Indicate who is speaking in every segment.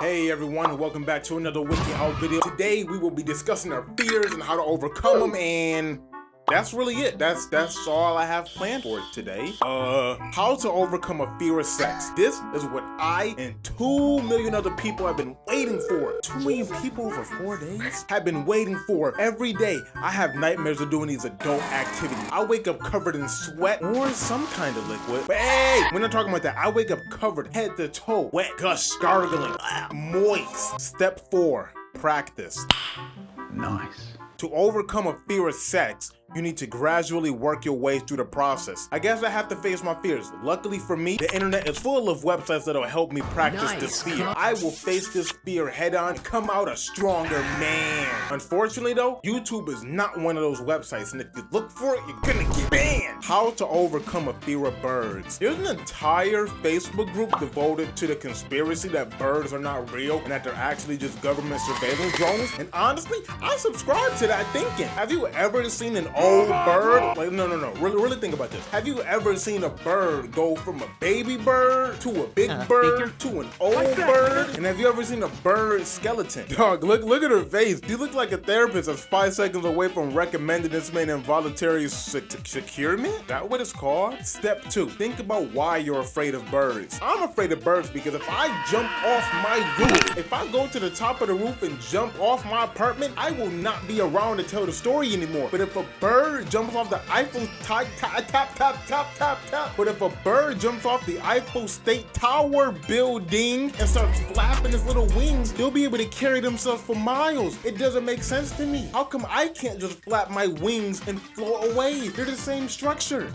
Speaker 1: Hey everyone, and welcome back to another Wikihow video. Today we will be discussing our fears and how to overcome them, and that's really it. That's all I have planned for today. How to overcome a fear of sex. This is what I and 2 million other people have been waiting for. 2 million people over 4 days have been waiting for. Every day I have nightmares of doing these adult activities. I wake up covered in sweat or some kind of liquid. But hey, we're not talking about that. I wake up covered head to toe, wet, gush, gargling, moist. Step 4, practice.
Speaker 2: Nice.
Speaker 1: To overcome a fear of sex, you need to gradually work your way through the process. I guess I have to face my fears. Luckily for me, the internet is full of websites that'll help me practice this fear. I will face this fear head on and come out a stronger man. Unfortunately though, YouTube is not one of those websites, and if you look for it, you're gonna get banned. How to overcome a fear of birds. There's an entire Facebook group devoted to the conspiracy that birds are not real and that they're actually just government surveillance drones. And honestly, I subscribe to that thinking. Have you ever seen an old bird? Like, no. Really think about this. Have you ever seen a bird go from a baby bird to a big bird to an old bird? And have you ever seen a bird skeleton? Dog, look at her face. You look like a therapist that's 5 seconds away from recommending this man involuntary securement? Is that what it's called? Step 2, think about why you're afraid of birds. I'm afraid of birds because if I jump off my roof, if I go to the top of the roof and jump off my apartment, I will not be around to tell the story anymore. But if a bird jumps off the Eiffel tap. But if a bird jumps off the Eiffel State Tower building and starts flapping his little wings, they'll be able to carry themselves for miles. It doesn't make sense to me. How come I can't just flap my wings and float away? They're the same structure.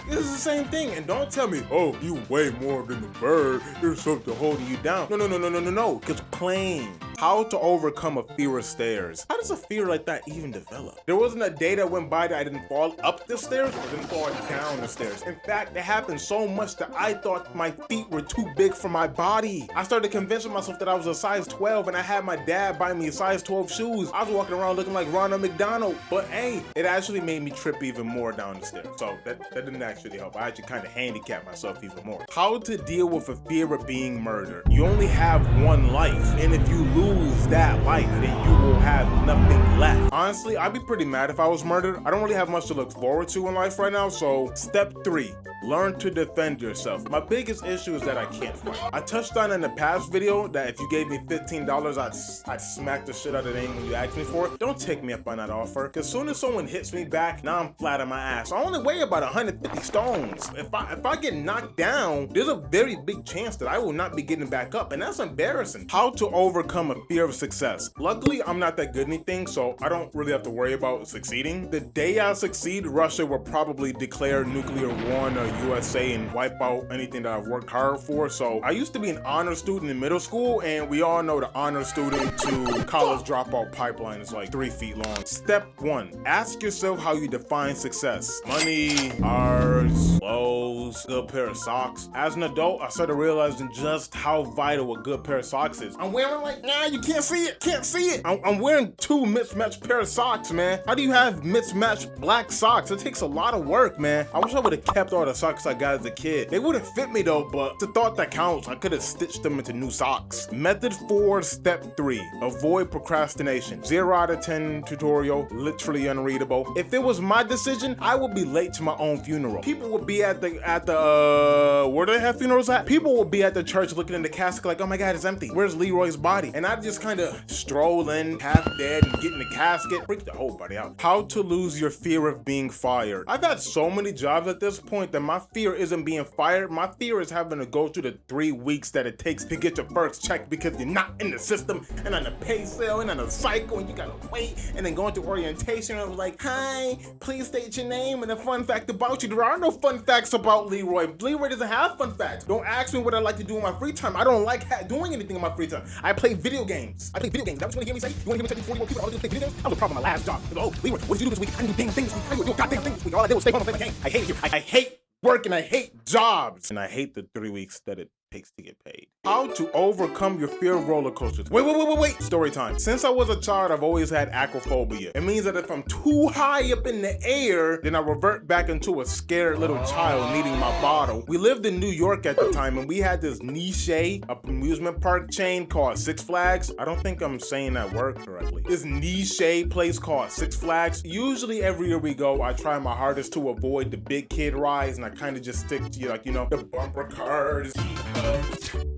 Speaker 1: This is the same thing, and don't tell me, oh, you weigh more than the bird, there's something holding you down. No, because plain. How to overcome a fear of stairs. How does a fear like that even develop? There wasn't a day that went by that I didn't fall up the stairs or didn't fall down the stairs. In fact, it happened so much that I thought my feet were too big for my body. I started convincing myself that I was a size 12 and I had my dad buy me size 12 shoes. I was walking around looking like Ronald McDonald, but hey, it actually made me trip even more down the stairs. So that didn't actually help. I actually kind of handicapped myself even more. How to deal with a fear of being murdered. You only have one life, and if you lose that life, then you will have nothing left. Honestly, I'd be pretty mad if I was murdered. I don't really have much to look forward to in life right now, so step 3, learn to defend yourself. My biggest issue is that I can't fight. I touched on in the past video that if you gave me $15, I'd smack the shit out of it when you asked me for it. Don't take me up on that offer, because as soon as someone hits me back, now I'm flat on my ass. I only weigh about 150 stones. If I get knocked down, there's a very big chance that I will not be getting back up, and that's embarrassing. How to overcome a fear of success. Luckily, I'm not that good at anything, so I don't really have to worry about succeeding. The day I succeed, Russia will probably declare nuclear war on the USA and wipe out anything that I've worked hard for. So I used to be an honor student in middle school, and we all know the honor student to college dropout pipeline is like 3 feet long. Step 1, ask yourself how you define success. Money, cars, clothes, good pair of socks. As an adult, I started realizing just how vital a good pair of socks is. I'm wearing like, you can't see it. I'm wearing 2 mismatched pair of socks, man. How do you have mismatched black socks? It takes a lot of work, man. I wish I would have kept all the socks I got as a kid. They wouldn't fit me though, but it's the thought that counts. I could have stitched them into new socks. Method 4, step 3, avoid procrastination. 0 out of 10 tutorial, literally unreadable. If it was my decision, I would be late to my own funeral. People would be at the where do they have funerals at? People would be at the church looking in the casket like, oh my God, it's empty. Where's Leroy's body? And I just kind of stroll in, half dead, and get in the casket, freak the whole body out. How to lose your fear of being fired. I've had so many jobs at this point that my fear isn't being fired. My fear is having to go through the 3 weeks that it takes to get your first check because you're not in the system and on the pay scale and on a cycle and you gotta wait, and then going through orientation and it was like, hi, please state your name and a fun fact about you. There are no fun facts about Leroy. Leroy doesn't have fun facts. Don't ask me what I like to do in my free time. I don't like doing anything in my free time. I play video games. That's what you want to hear me say? You want to hear me tell these 40 more people all I do is play video games? That was a problem in my last job. Oh, Leroy, what did you do this week? I didn't do dang things this week. I didn't do a goddamn thing this week. All I did was stay home and play my game. I hate it here. I hate work and I hate jobs. And I hate the 3 weeks that it takes to get paid. How to overcome your fear of roller coasters. Wait. Story time. Since I was a child, I've always had acrophobia. It means that if I'm too high up in the air, then I revert back into a scared little child needing my bottle. We lived in New York at the time, and we had this niche amusement park chain called Six Flags. I don't think I'm saying that word correctly. This niche place called Six Flags. Usually every year we go, I try my hardest to avoid the big kid rides, and I kind of just stick to, like, you know, the bumper cars.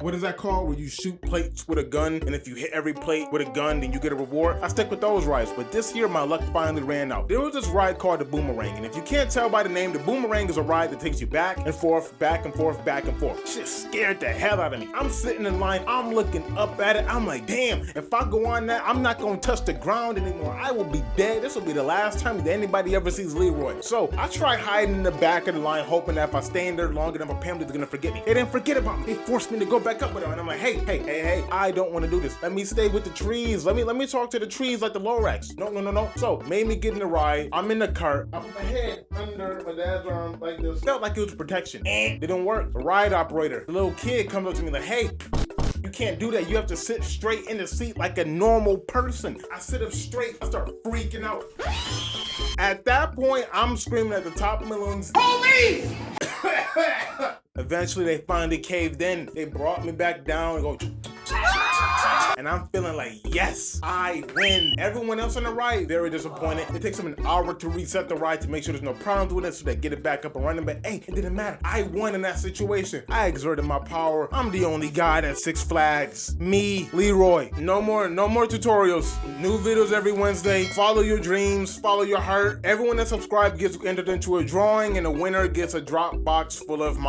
Speaker 1: What is that called? Where you shoot plates with a gun, and if you hit every plate with a gun, then you get a reward. I stick with those rides, but this year my luck finally ran out. There was this ride called the Boomerang, and if you can't tell by the name, the Boomerang is a ride that takes you back and forth, back and forth, back and forth. Shit scared the hell out of me. I'm sitting in line, I'm looking up at it, I'm like, damn, if I go on that, I'm not gonna touch the ground anymore. I will be dead. This will be the last time that anybody ever sees Leroy. So I tried hiding in the back of the line, hoping that if I stay in there long enough, my family's gonna forget me. They didn't forget about me. They forced me to go back up with them, and I'm like, hey, I don't want to do this. Let me stay with the trees. Let me talk to the trees like the Lorax. No. So made me get in the ride. I'm in the cart. I put my head under my dad's arm like this. Felt like it was protection. It didn't work. The ride operator, the little kid, comes up to me like, hey, you can't do that. You have to sit straight in the seat like a normal person. I sit up straight. I start freaking out. At that point, I'm screaming at the top of my lungs, police! Eventually, they finally caved in. They brought me back down and go, and I'm feeling like, yes, I win. Everyone else on the ride, very disappointed. It takes them an hour to reset the ride to make sure there's no problems with it, so they get it back up and running. But hey, it didn't matter. I won in that situation. I exerted my power. I'm the only guy at Six Flags. Me, Leroy. No more tutorials. New videos every Wednesday. Follow your dreams. Follow your heart. Everyone that subscribed gets entered into a drawing, and the winner gets a drop box full of my